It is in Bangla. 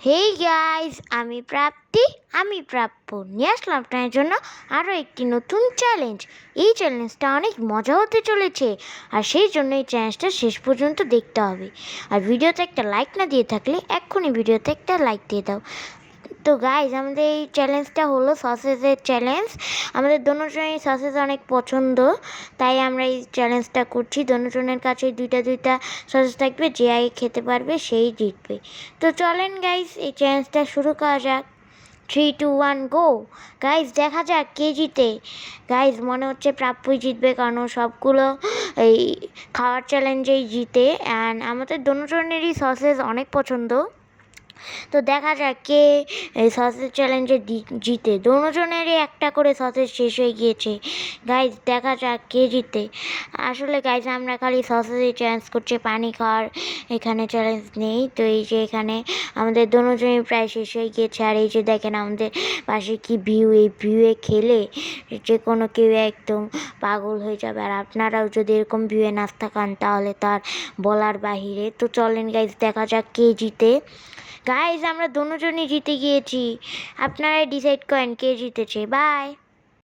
হেই গাইস, আমি প্রাপ্য নিয়ে আসলাম আপনার জন্য আরও একটি নতুন চ্যালেঞ্জ। এই চ্যালেঞ্জটা অনেক মজা হতে চলেছে, আর সেই জন্য এই চ্যালেঞ্জটা শেষ পর্যন্ত দেখতে হবে। আর ভিডিওতে একটা লাইক না দিয়ে থাকলে এক্ষুনি ভিডিওতে একটা লাইক দিয়ে দাও। তো গাইজ, আমাদের এই চ্যালেঞ্জটা হলো সসেজের চ্যালেঞ্জ। আমাদের দুজনেরই সসেজ অনেক পছন্দ, তাই আমরা এই চ্যালেঞ্জটা করছি। দুজনের কাছে দুইটা সসেজ থাকবে, যে আগে খেতে পারবে সেই জিতবে। তো চলেন গাইজ, এই চ্যালেঞ্জটা শুরু করা যাক। 3, 2, 1 গো। গাইজ, দেখা যাক কে জিতে। গাইজ, মনে হচ্ছে প্রাপ্যই জিতবে, কারণ সবগুলো এই খাওয়ার চ্যালেঞ্জেই জিতে। অ্যান্ড আমাদের দুজনেরই সসেজ অনেক পছন্দ। তো দেখা যাক কে এই সসেজ চ্যালেঞ্জে জিতে। দুজনেরই একটা করে সসেজ শেষ হয়ে গিয়েছে। গাইজ, দেখা যাক কে জিতে। আসলে গাইজ, আমরা খালি সসেজে চ্যালেঞ্জ করছি, পানি খাওয়ার এখানে চ্যালেঞ্জ নেই। তো এই যে এখানে আমাদের দুজনেই প্রায় শেষ হয়ে গিয়েছে। আর এই যে দেখেন আমাদের পাশে কি ভিউ, এই ভিউয়ে খেলে যে কোনো কেউ একদম পাগল হয়ে যাবে। আর আপনারাও যদি এরকম ভিউয়ে নাচতে খান তাহলে তার বলার বাহিরে। তো চলেন গাইজ, দেখা যাক কে জিতে। গাইজ, আমরা দুজনই জিতে গিয়েছি। আপনারাই ডিসাইড করেন কে জিতেছে। বাই।